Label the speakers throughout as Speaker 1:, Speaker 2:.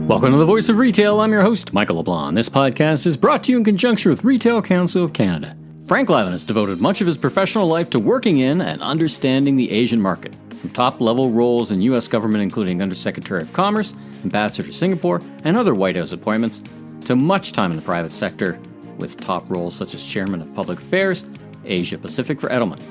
Speaker 1: Welcome to The Voice of Retail. I'm your host, Michael LeBlanc. This podcast is brought to you in conjunction with Retail Council of Canada. Frank Lavin has devoted much of his professional life to working in and understanding the Asian market, from top-level roles in U.S. government including Undersecretary of Commerce, Ambassador to Singapore, and other White House appointments, to much time in the private sector, with top roles such as Chairman of Public Affairs, Asia Pacific for Edelman.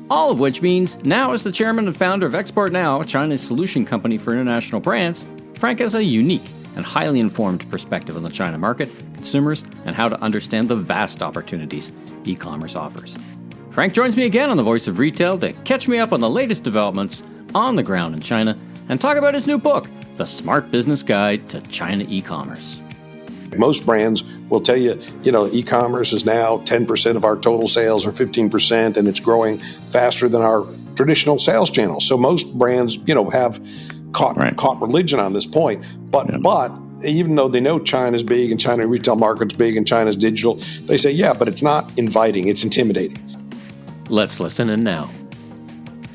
Speaker 1: All of which means, now as the chairman and founder of Export Now, China's solution company for international brands, Frank has a unique and highly informed perspective on the China market, consumers, and how to understand the vast opportunities e-commerce offers. Frank joins me again on The Voice of Retail to catch me up on the latest developments on the ground in China and talk about his new book, The Smart Business Guide to China E-commerce.
Speaker 2: Most brands will tell you, e-commerce is now 10% of our total sales or 15%, and it's growing faster than our traditional sales channels. So most brands, have caught religion on this point. But even though they know China's big and China retail market's big and China's digital, they say, but it's not inviting, it's intimidating.
Speaker 1: Let's listen in now.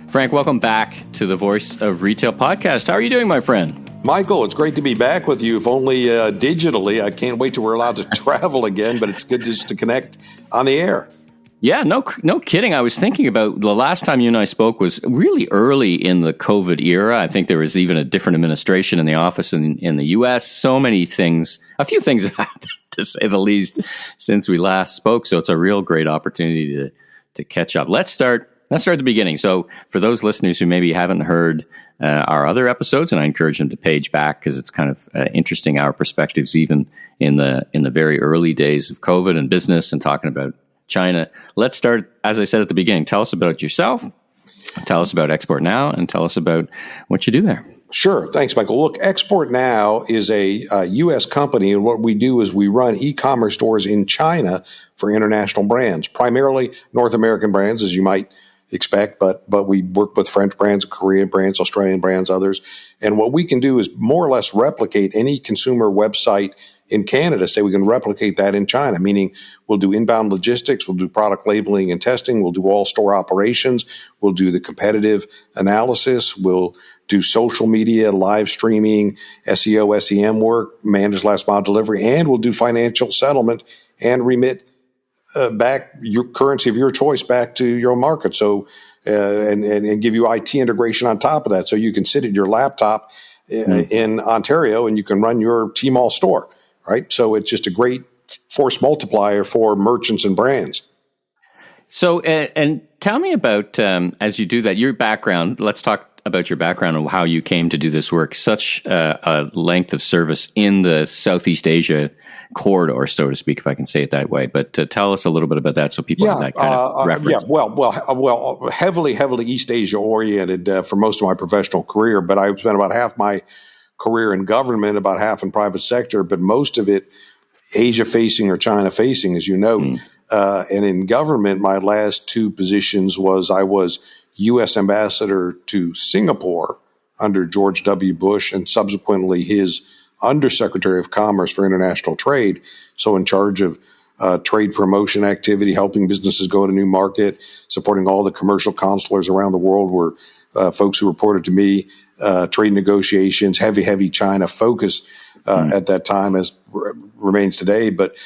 Speaker 1: Frank, welcome back to the Voice of Retail podcast. How are you doing, my friend?
Speaker 2: Michael, it's great to be back with you, if only digitally. I can't wait till we're allowed to travel again, but it's good just to connect on the air.
Speaker 1: Yeah, no kidding. I was thinking about the last time you and I spoke was really early in the COVID era. I think there was even a different administration in the office in the U.S. So many things, a few things have happened, to say the least, since we last spoke. So it's a real great opportunity to catch up. Let's start at the beginning. So for those listeners who maybe haven't heard our other episodes, and I encourage them to page back because it's kind of interesting, our perspectives even in the very early days of COVID and business and talking about China. Let's start, as I said at the beginning, tell us about yourself, tell us about Export Now, and tell us about what you do there.
Speaker 2: Sure. Thanks, Michael. Look, Export Now is a U.S. company, and what we do is we run e-commerce stores in China for international brands, primarily North American brands, as you might expect, but we work with French brands, Korean brands, Australian brands, others. And what we can do is more or less replicate any consumer website in Canada. Say we can replicate that in China, meaning we'll do inbound logistics, we'll do product labeling and testing, we'll do all store operations, we'll do the competitive analysis, we'll do social media, live streaming, SEO, SEM work, manage last mile delivery, and we'll do financial settlement and remit back your currency of your choice back to your market. So, and give you IT integration on top of that. So you can sit at your laptop in Ontario and you can run your Tmall store, right? So it's just a great force multiplier for merchants and brands.
Speaker 1: So, and tell me about, as you do that, your background. Let's talk about your background and how you came to do this work. Such a length of service in the Southeast Asia corridor, so to speak, if I can say it that way. But tell us a little bit about that so people have that kind of reference.
Speaker 2: Well, heavily East Asia oriented for most of my professional career, but I spent about half my career in government, about half in private sector, but most of it Asia facing or China facing, as you know. And in government, my last two positions I was U.S. ambassador to Singapore under George W. Bush and subsequently his Undersecretary of Commerce for International Trade, so in charge of trade promotion activity, helping businesses go to new market, supporting all the commercial consulars around the world were folks who reported to me, trade negotiations, heavy China focus at that time, as remains today. But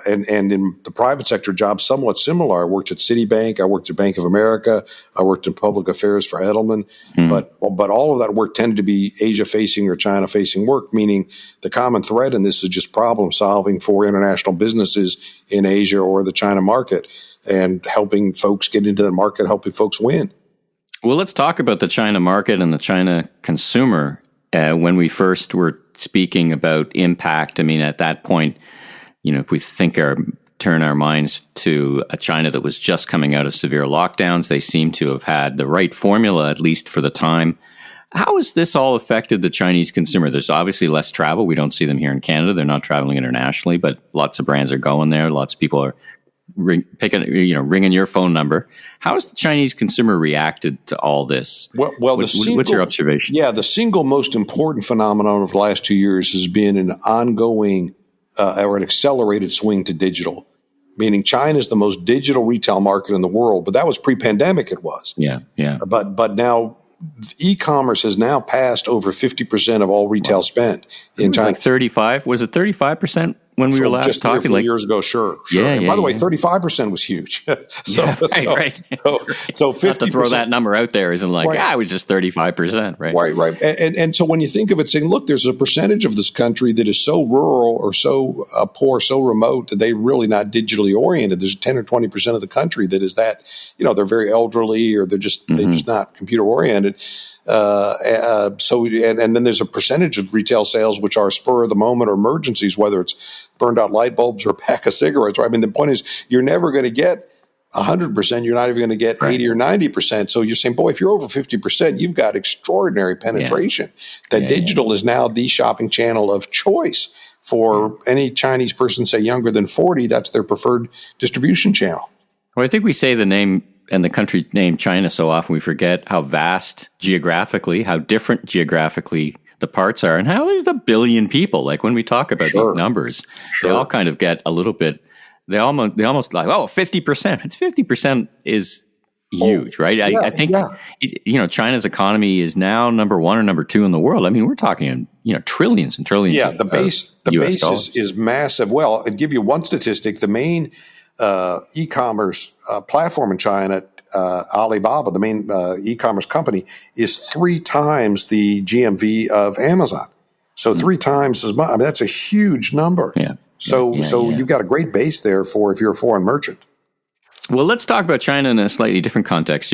Speaker 2: and in the private sector jobs, somewhat similar. I worked at Citibank, I worked at Bank of America, I worked in public affairs for Edelman, but all of that work tended to be Asia facing or China facing work, meaning the common thread in this is just problem solving for international businesses in Asia or the China market and helping folks get into the market, helping folks win.
Speaker 1: Well, let's talk about the China market and the China consumer. When we first were speaking about impact, I mean, at that point, if we turn our minds to a China that was just coming out of severe lockdowns, they seem to have had the right formula, at least for the time. How has this all affected the Chinese consumer? There's obviously less travel. We don't see them here in Canada. They're not traveling internationally, but lots of brands are going there. Lots of people are ringing your phone number. How has the Chinese consumer reacted to all this?
Speaker 2: Well,
Speaker 1: what's your observation?
Speaker 2: Yeah, the single most important phenomenon of the last 2 years has been an ongoing or an accelerated swing to digital, meaning China is the most digital retail market in the world. But that was pre-pandemic. It was.
Speaker 1: Yeah.
Speaker 2: But now e-commerce has now passed over 50% of all retail spend in China.
Speaker 1: Like 35? Was it 35% when we were last
Speaker 2: just
Speaker 1: talking?
Speaker 2: 3 or 4 years ago, sure. And by the way, 35% was huge.
Speaker 1: Right.
Speaker 2: So 50%.
Speaker 1: Not to throw that number out there isn't like, it was just 35%, right?
Speaker 2: Right. And so when you think of it, saying, look, there's a percentage of this country that is so rural or so poor, so remote that they're really not digitally oriented. There's 10 or 20% of the country that is that, they're very elderly or they're just not computer oriented. And then there's a percentage of retail sales which are spur of the moment or emergencies, whether it's burned out light bulbs or a pack of cigarettes. Right? I mean, the point is, you're never going to get 100%. You're not even going to get 80 or 90%. So you're saying, boy, if you're over 50%, you've got extraordinary penetration. Digital is now the shopping channel of choice for any Chinese person, say younger than 40. That's their preferred distribution channel.
Speaker 1: Well, I think we say the name and the country name China so often we forget how vast geographically, how different geographically the parts are, and how there's a billion people. Like when we talk about these numbers, they all kind of get a little bit. They almost like 50%. It's 50% is huge, right? I think China's economy is now number 1 or number 2 in the world. I mean, we're talking trillions and trillions.
Speaker 2: Yeah, the base is massive. Well, I'd give you one statistic. The main e-commerce platform in China, Alibaba, the main e-commerce company, is 3 times the GMV of Amazon. So 3 times as much. I mean, that's a huge number.
Speaker 1: Yeah.
Speaker 2: So you've got a great base there for if you're a foreign merchant.
Speaker 1: Well, let's talk about China in a slightly different context.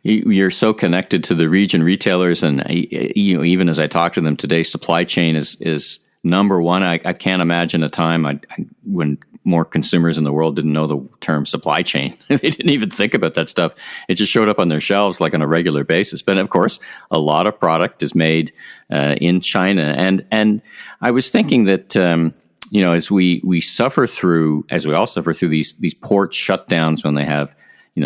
Speaker 1: You're so connected to the region retailers, and even as I talk to them today, supply chain is number one. I can't imagine a time when more consumers in the world didn't know the term supply chain. They didn't even think about that stuff. It just showed up on their shelves like on a regular basis. But of course, a lot of product is made in China. And I was thinking that, as we suffer through, as we all suffer through these port shutdowns when they have,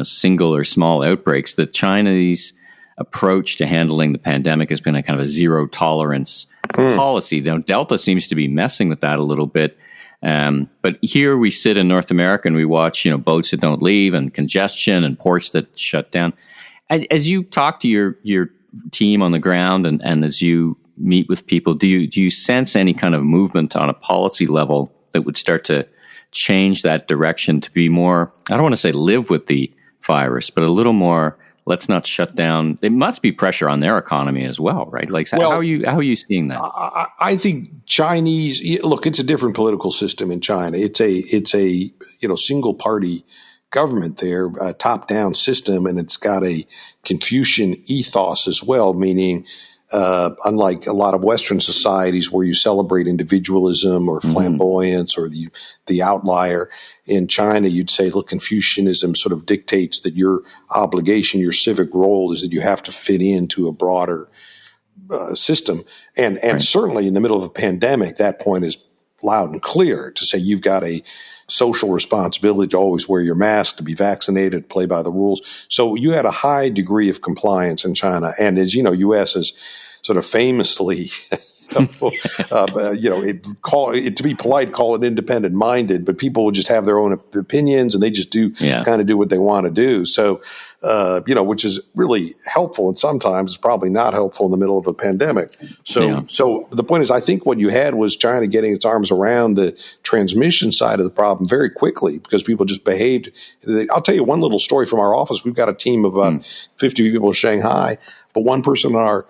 Speaker 1: single or small outbreaks, that Chinese approach to handling the pandemic has been a kind of a zero tolerance policy. Now, Delta seems to be messing with that a little bit. But here we sit in North America and we watch, boats that don't leave and congestion and ports that shut down. As you talk to your team on the ground and as you meet with people, do you sense any kind of movement on a policy level that would start to change that direction to be more, I don't want to say live with the virus, but a little more, let's not shut down. There must be pressure on their economy as well, right? Like, how are you seeing that?
Speaker 2: I think Chinese, look, it's a different political system in China. It's a single party government there, a top down system, and it's got a Confucian ethos as well, meaning unlike a lot of Western societies where you celebrate individualism or flamboyance or the outlier, in China, you'd say, look, Confucianism sort of dictates that your obligation, your civic role is that you have to fit into a broader system. And certainly in the middle of a pandemic, that point is loud and clear to say you've got a social responsibility to always wear your mask, to be vaccinated, play by the rules. So you had a high degree of compliance in China. And as you know, U.S. is sort of famously, to be polite, call it independent minded, but people will just have their own opinions and they just kind of do what they want to do. So, which is really helpful. And sometimes it's probably not helpful in the middle of a pandemic. So the point is, I think what you had was China getting its arms around the transmission side of the problem very quickly because people just behaved. I'll tell you one little story from our office. We've got a team of about 50 people in Shanghai, but one person on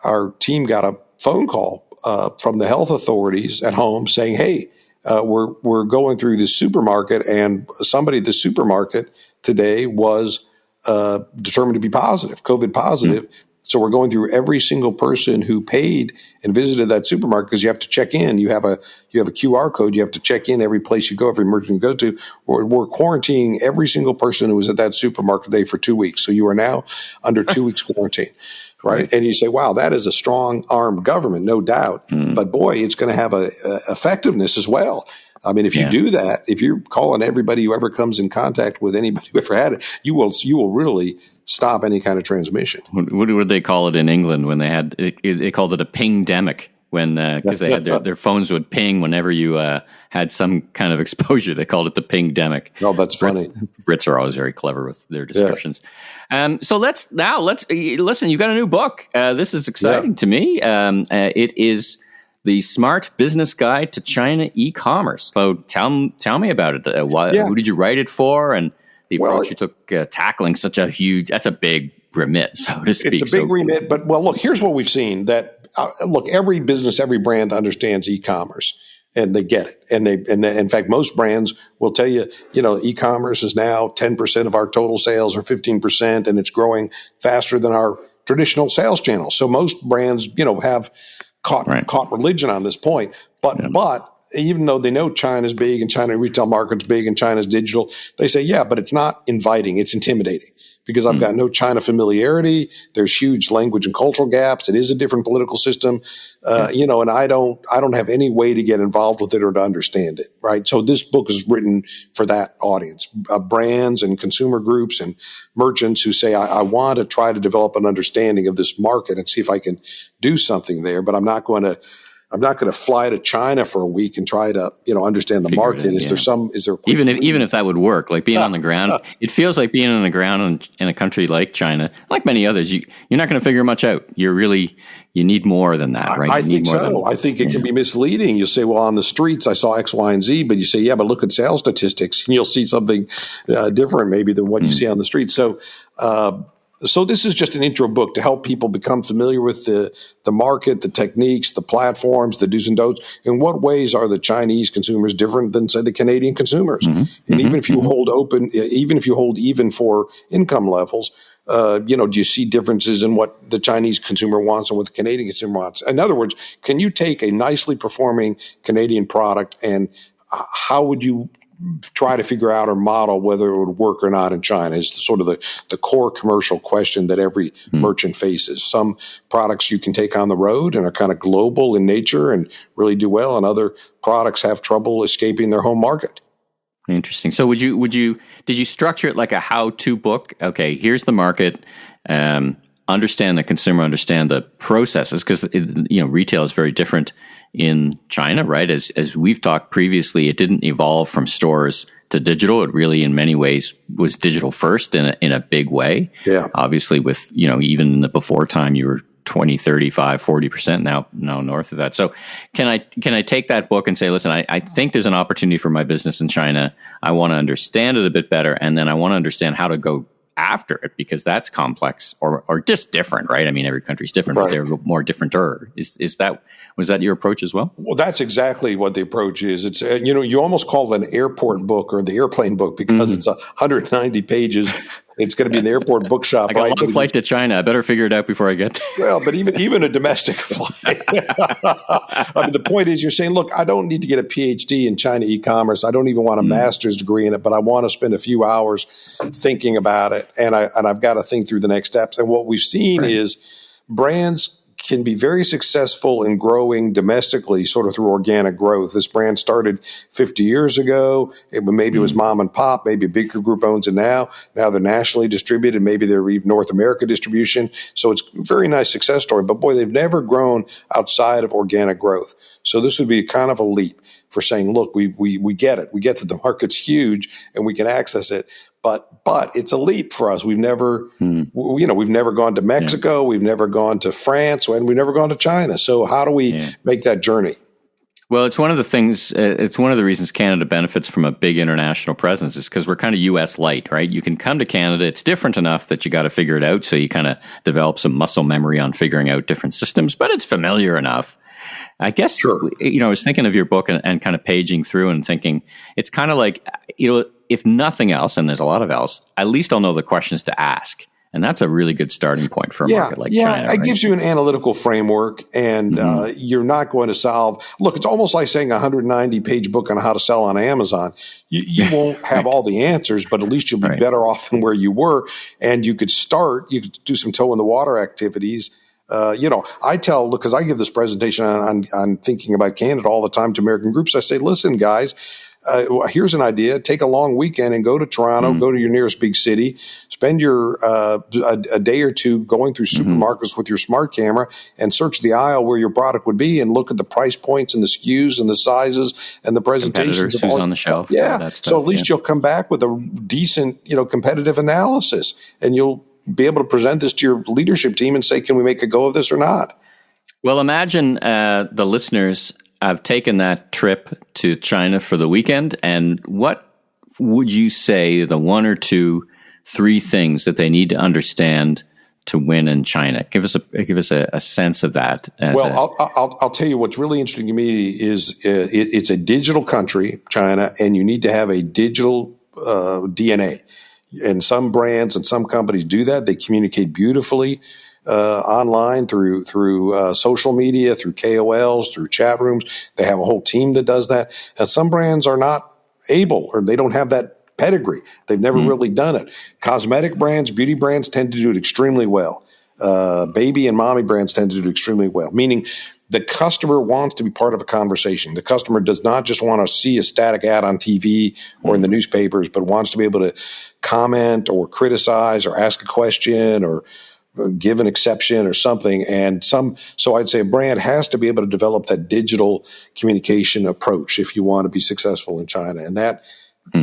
Speaker 2: our team got a phone call from the health authorities at home saying, hey, we're going through this supermarket and somebody at the supermarket today was determined to be positive, COVID positive. So we're going through every single person who paid and visited that supermarket because you have to check in. You have a QR code. You have to check in every place you go, every merchant you go to. We're quarantining every single person who was at that supermarket today for 2 weeks. So you are now under 2 weeks quarantine. Right. And you say, wow, that is a strong armed government, no doubt. But boy, it's going to have a effectiveness as well. I mean, if you do that, if you're calling everybody who ever comes in contact with anybody who ever had it, you will really stop any kind of transmission.
Speaker 1: What did they call it in England when they had they called it a pingdemic? when because they had their phones would ping whenever you had some kind of exposure. They called it the ping-demic.
Speaker 2: Oh, that's funny.
Speaker 1: Brits are always very clever with their descriptions. So let's listen. You got a new book. This is exciting to me. It is the Smart Business Guide to China e-commerce. So tell me about it. Who did you write it for, and the approach you took tackling such a huge? That's a big remit, so to speak.
Speaker 2: It's a big remit, but look, here's what we've seen. That every business, every brand understands e-commerce. And they get it. And in fact, most brands will tell you, e-commerce is now 10% of our total sales or 15%, and it's growing faster than our traditional sales channels. So most brands, have caught religion on this point. But even though they know China's big and China retail market's big and China's digital, they say, but it's not inviting. It's intimidating because I've got no China familiarity. There's huge language and cultural gaps. It is a different political system, and I don't have any way to get involved with it or to understand it. Right. So this book is written for that audience, brands and consumer groups and merchants who say, I want to try to develop an understanding of this market and see if I can do something there, but I'm not going to fly to China for a week and try to, understand the market. Is there
Speaker 1: even if that would work, like being on the ground, it feels like being on the ground in a country like China, like many others, you're not going to figure much out. You need more than that, right?
Speaker 2: I think so. I think it can be misleading. You say, well, on the streets, I saw X, Y, and Z, but you say, but look at sales statistics and you'll see something different maybe than what you see on the street. So this is just an intro book to help people become familiar with the market, the techniques, the platforms, the do's and don'ts. In what ways are the Chinese consumers different than, say, the Canadian consumers? And even if you hold even for income levels, do you see differences in what the Chinese consumer wants and what the Canadian consumer wants? In other words, can you take a nicely performing Canadian product and how would you try to figure out or model whether it would work or not in China is sort of the core commercial question that every merchant faces. Some products you can take on the road and are kind of global in nature and really do well, and other products have trouble escaping their home market.
Speaker 1: Interesting. So did you structure it like a how-to book? Okay, here's the market. Understand the consumer, understand the processes, because retail is very different in China, right? As we've talked previously, it didn't evolve from stores to digital. It really, in many ways, was digital first in a big way. Yeah. Obviously, with even in the before time, you were 20, 35, 40% now north of that. So can I take that book and say, listen, I think there's an opportunity for my business in China. I want to understand it a bit better, and then I want to understand how to go after it, because that's complex or just different, right? I mean, every country's different, but they're more differenter. Was that your approach as well?
Speaker 2: Well, that's exactly what the approach is. It's, you almost call it an airport book or the airplane book because it's 190 pages. It's going to be in the airport bookshop.
Speaker 1: I got a long flight to China. I better figure it out before I get there.
Speaker 2: Well, but even a domestic flight. I mean, the point is you're saying, look, I don't need to get a PhD in China e-commerce. I don't even want a master's degree in it, but I want to spend a few hours thinking about it. And I've got to think through the next steps. And what we've seen is brands can be very successful in growing domestically, sort of through organic growth. This brand started 50 years ago. Maybe it was mom and pop. Maybe a bigger group owns it now. Now they're nationally distributed. Maybe they're even North America distribution. So it's a very nice success story. But boy, they've never grown outside of organic growth. So this would be kind of a leap for saying, look, we get it. We get that the market's huge and we can access it. But it's a leap for us. We've never, we've never gone to Mexico. We've never gone to France, and we've never gone to China. So how do we make that journey?
Speaker 1: Well, it's one of the things, it's one of the reasons Canada benefits from a big international presence is because we're kind of U.S. light, right? You can come to Canada. It's different enough that you got to figure it out. So you kind of develop some muscle memory on figuring out different systems, but it's familiar enough. I guess, I was thinking of your book and kind of paging through and thinking, it's kind of like, if nothing else, and there's a lot of else, at least I'll know the questions to ask. And that's a really good starting point for a market like China.
Speaker 2: Yeah, it gives you an analytical framework, and you're not going to solve. Look, it's almost like saying a 190-page book on how to sell on Amazon. You won't have all the answers, but at least you'll be better off than where you were. And you could do some toe in the water activities. I tell, because I give this presentation on thinking about Canada all the time to American groups. I say, listen, guys, Here's an idea. Take a long weekend and go to Toronto, go to your nearest big city, spend your a day or two going through supermarkets with your smart camera and search the aisle where your product would be and look at the price points and the SKUs and the sizes and the presentations of
Speaker 1: who's on the shelf.
Speaker 2: Yeah.
Speaker 1: That stuff,
Speaker 2: so at least you'll come back with a decent, competitive analysis, and you'll be able to present this to your leadership team and say, can we make a go of this or not?
Speaker 1: Well, imagine the listeners have taken that trip to China for the weekend, and what would you say the 1 or 2, 3 things that they need to understand to win in China? Give us a sense of that.
Speaker 2: I'll tell you what's really interesting to me is it's a digital country, China, and you need to have a digital DNA. And some brands and some companies do that. They communicate beautifully online through social media, through KOLs, through chat rooms. They have a whole team that does that. And some brands are not able, or they don't have that pedigree. They've never really done it. Cosmetic brands, beauty brands tend to do it extremely well. Baby and mommy brands tend to do it extremely well, meaning the customer wants to be part of a conversation. The customer does not just want to see a static ad on TV or in the newspapers, but wants to be able to comment or criticize or ask a question or give an exception or something. So I'd say a brand has to be able to develop that digital communication approach if you want to be successful in China. And that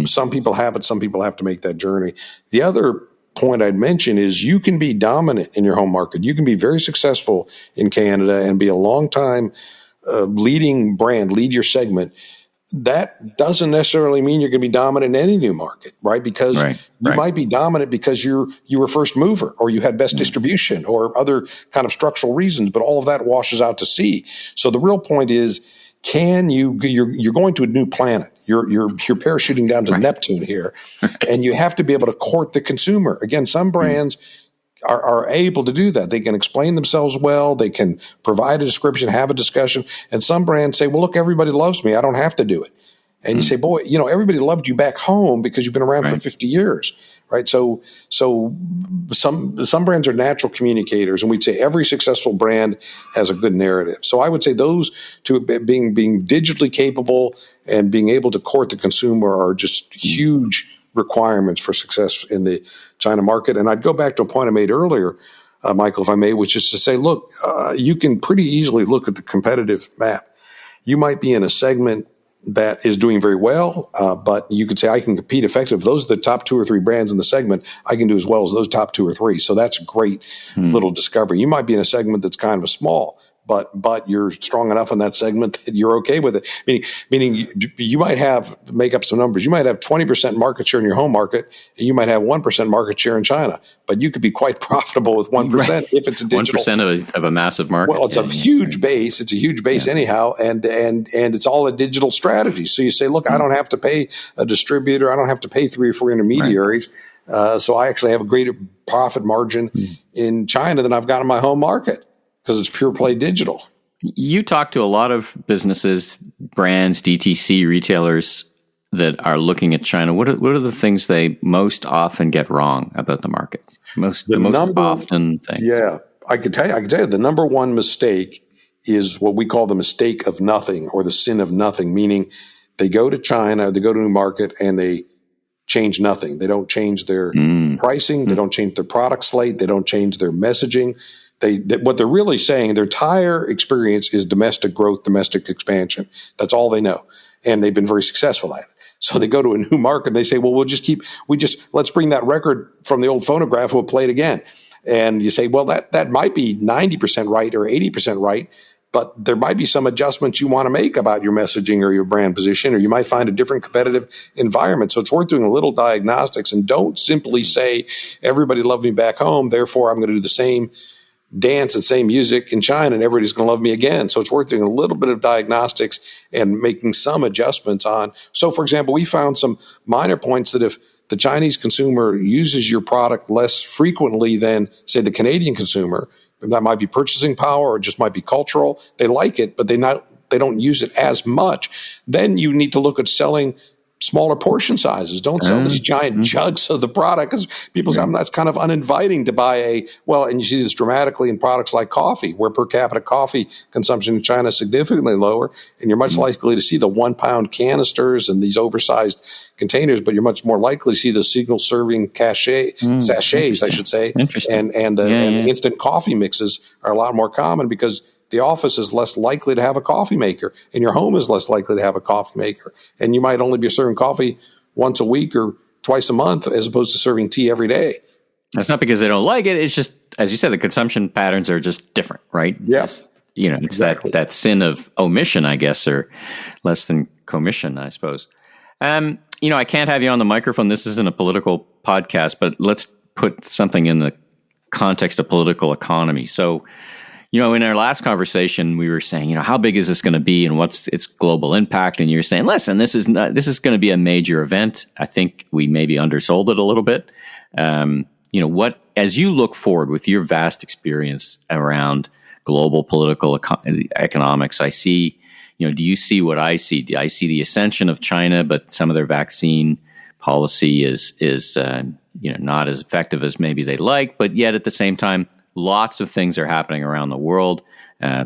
Speaker 2: some people have it, some people have to make that journey. The other point I'd mention is you can be dominant in your home market. You can be very successful in Canada and be a long time leading brand, lead your segment. That doesn't necessarily mean you're going to be dominant in any new market, right? Because you might be dominant because you were first mover or you had best distribution or other kind of structural reasons, but all of that washes out to sea. So the real point is, you're going to a new planet. You're parachuting down to Neptune here, and you have to be able to court the consumer. Again, some brands are able to do that. They can explain themselves well. They can provide a description, have a discussion. And some brands say, well, look, everybody loves me. I don't have to do it. And you say, boy, everybody loved you back home because you've been around for 50 years, right? So some brands are natural communicators, and we'd say every successful brand has a good narrative. So I would say those two, being digitally capable and being able to court the consumer, are just huge requirements for success in the China market. And I'd go back to a point I made earlier, Michael, if I may, which is to say, look, you can pretty easily look at the competitive map. You might be in a segment that is doing very well, but you could say I can compete effectively. If those are the top 2 or 3 brands in the segment, I can do as well as those top 2 or 3. So that's a great little discovery. You might be in a segment that's kind of small, but you're strong enough in that segment that you're okay with it. Meaning you might make up some numbers. You might have 20% market share in your home market, and you might have 1% market share in China, but you could be quite profitable with 1% if it's a digital
Speaker 1: 1% of a massive market.
Speaker 2: Well, it's a huge base. It's a huge base anyhow, and it's all a digital strategy. So you say, look, I don't have to pay a distributor. I don't have to pay 3 or 4 intermediaries. So I actually have a greater profit margin in China than I've got in my home market, because it's pure play digital.
Speaker 1: You talk to a lot of businesses, brands, DTC retailers that are looking at China. What are the things they most often get wrong about the market? The most often thing.
Speaker 2: Yeah, I can tell you the number one mistake is what we call the mistake of nothing, or the sin of nothing, meaning they go to China, they go to a new market, and they change nothing. They don't change their pricing. They don't change their product slate. They don't change their messaging. What they're really saying, their entire experience is domestic growth, domestic expansion. That's all they know. And they've been very successful at it. So they go to a new market and they say, well, let's bring that record from the old phonograph, we'll play it again. And you say, well, that might be 90% right or 80% right, but there might be some adjustments you want to make about your messaging or your brand position, or you might find a different competitive environment. So it's worth doing a little diagnostics, and don't simply say, everybody loved me back home, therefore I'm going to do the same dance and same music in China and everybody's going to love me again. So it's worth doing a little bit of diagnostics and making some adjustments on. So, for example, we found some minor points that if the Chinese consumer uses your product less frequently than, say, the Canadian consumer, that might be purchasing power or just might be cultural. They like it, but they don't use it as much. Then you need to look at selling smaller portion sizes. Don't sell these giant jugs of the product, because people say that's kind of uninviting to buy and you see this dramatically in products like coffee, where per capita coffee consumption in China is significantly lower, and you're much likely to see the 1 pound canisters and these oversized containers, but you're much more likely to see the single serving sachets, I should say, and the instant coffee mixes are a lot more common, because the office is less likely to have a coffee maker, and your home is less likely to have a coffee maker. And you might only be serving coffee once a week or twice a month, as opposed to serving tea every day.
Speaker 1: That's not because they don't like it. It's just, as you said, the consumption patterns are just different, right?
Speaker 2: Yes.
Speaker 1: It's exactly. that sin of omission, I guess, or less than commission, I suppose. I can't have you on the microphone. This isn't a political podcast, but let's put something in the context of political economy. So, in our last conversation, we were saying, how big is this going to be and what's its global impact? And you're saying, listen, this is going to be a major event. I think we maybe undersold it a little bit. As you look forward with your vast experience around global political economics, I see, do you see what I see? Do I see the ascension of China, but some of their vaccine policy is not as effective as maybe they like, but yet at the same time, lots of things are happening around the world.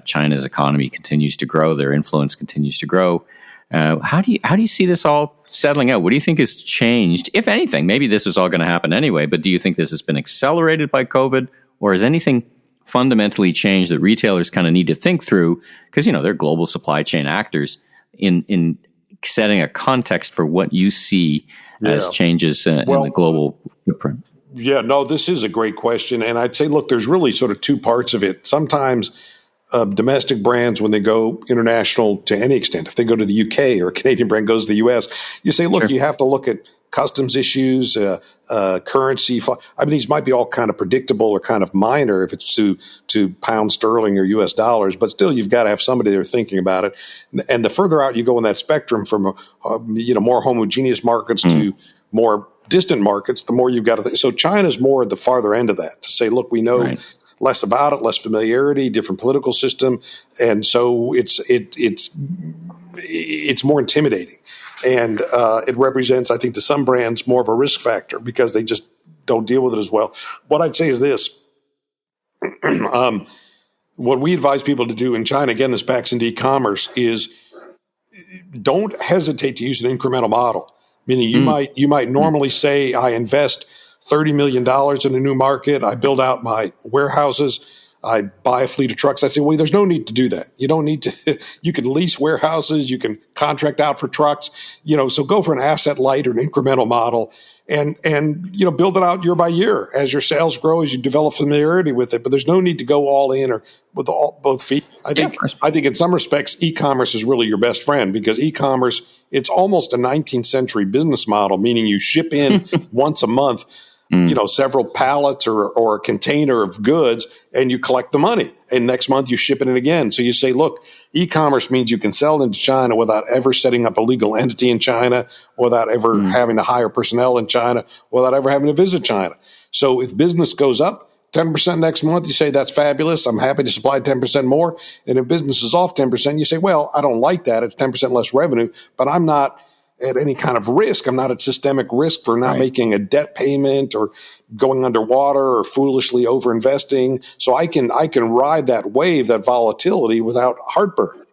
Speaker 1: China's economy continues to grow. Their influence continues to grow. How do you see this all settling out? What do you think has changed, if anything? Maybe this is all going to happen anyway, but do you think this has been accelerated by COVID, or has anything fundamentally changed that retailers kind of need to think through? Because, they're global supply chain actors in setting a context for what you see as changes in the global footprint.
Speaker 2: Yeah, no, this is a great question. And I'd say, look, there's really sort of two parts of it. Sometimes domestic brands, when they go international to any extent, if they go to the UK or a Canadian brand goes to the US, you say, look, you have to look at customs issues, currency. These might be all kind of predictable or kind of minor if it's to pound sterling or US dollars, but still you've got to have somebody there thinking about it. And the further out you go in that spectrum from, more homogeneous markets to more distant markets, the more you've got to think. So China's more at the farther end of that, to say, look, we know less about it, less familiarity, different political system. And so it's more intimidating. And it represents, I think, to some brands more of a risk factor because they just don't deal with it as well. What I'd say is this. What we advise people to do in China, again, this backs into e-commerce, is don't hesitate to use an incremental model. Meaning you might normally say, I invest $30 million in a new market. I build out my warehouses. I buy a fleet of trucks. I say, well, there's no need to do that. You don't need to. You can lease warehouses. You can contract out for trucks. So go for an asset light or an incremental model, and build it out year by year as your sales grow, as you develop familiarity with it. But there's no need to go all in or with both feet. I think in some respects, e-commerce is really your best friend, because e-commerce, it's almost a 19th century business model, meaning you ship in once a month, several pallets or a container of goods, and you collect the money. And next month you ship it in again. So you say, look, e-commerce means you can sell into China without ever setting up a legal entity in China, without ever having to hire personnel in China, without ever having to visit China. So if business goes up 10% next month, you say, that's fabulous. I'm happy to supply 10% more. And if business is off 10%, you say, well, I don't like that. It's 10% less revenue, but I'm not at any kind of risk. I'm not at systemic risk for not making a debt payment or going underwater or foolishly overinvesting. So I can ride that wave, that volatility, without heartburn.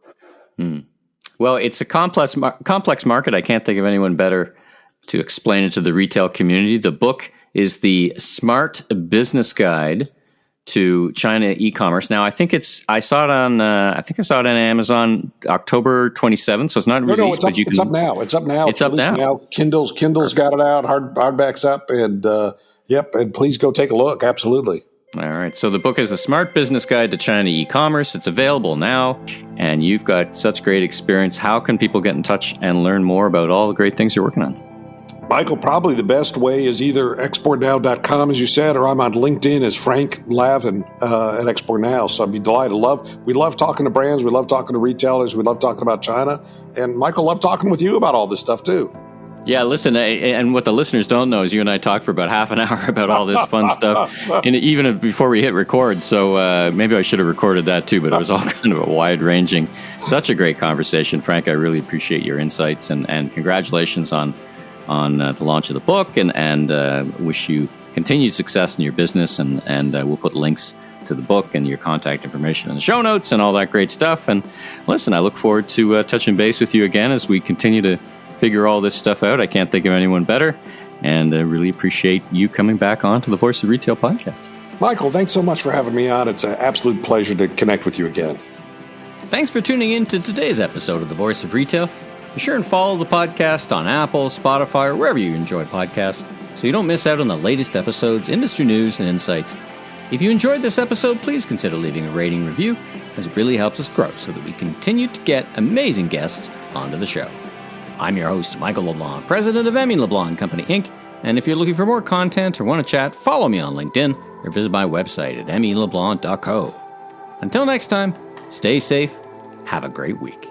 Speaker 1: Well, it's a complex market. I can't think of anyone better to explain it to the retail community. The book is the Smart Business Guide to China e-commerce. Now, I saw it on Amazon October 27th, so it's not released.
Speaker 2: No, it's up now. It's up now.
Speaker 1: It's up now.
Speaker 2: Kindle's got it out. Hardback's up, and and please go take a look. Absolutely.
Speaker 1: All right. So the book is the Smart Business Guide to China e-commerce. It's available now, and you've got such great experience. How can people get in touch and learn more about all the great things you're working on?
Speaker 2: Michael, probably the best way is either exportnow.com, as you said, or I'm on LinkedIn as Frank Lavin at Export Now. So I'd be delighted. We love talking to brands. We love talking to retailers. We love talking about China. And Michael, love talking with you about all this stuff too.
Speaker 1: Yeah, listen, and what the listeners don't know is you and I talked for about half an hour about all this fun stuff, and even before we hit record, so maybe I should have recorded that too, but it was all kind of a wide-ranging, such a great conversation. Frank, I really appreciate your insights, and congratulations on the launch of the book, and wish you continued success in your business, and we'll put links to the book and your contact information in the show notes and all that great stuff. And listen, I look forward to touching base with you again as we continue to figure all this stuff out. I can't think of anyone better, and I really appreciate you coming back on to the Voice of Retail podcast.
Speaker 2: Michael, thanks so much for having me on. It's an absolute pleasure to connect with you again.
Speaker 1: Thanks for tuning in to today's episode of the Voice of Retail. Be sure and follow the podcast on Apple, Spotify, or wherever you enjoy podcasts so you don't miss out on the latest episodes, industry news, and insights. If you enjoyed this episode, please consider leaving a rating review, as it really helps us grow so that we continue to get amazing guests onto the show. I'm your host, Michael LeBlanc, president of LeBlanc Company Inc. And if you're looking for more content or want to chat, follow me on LinkedIn or visit my website at leblanc.co. Until next time, stay safe, have a great week.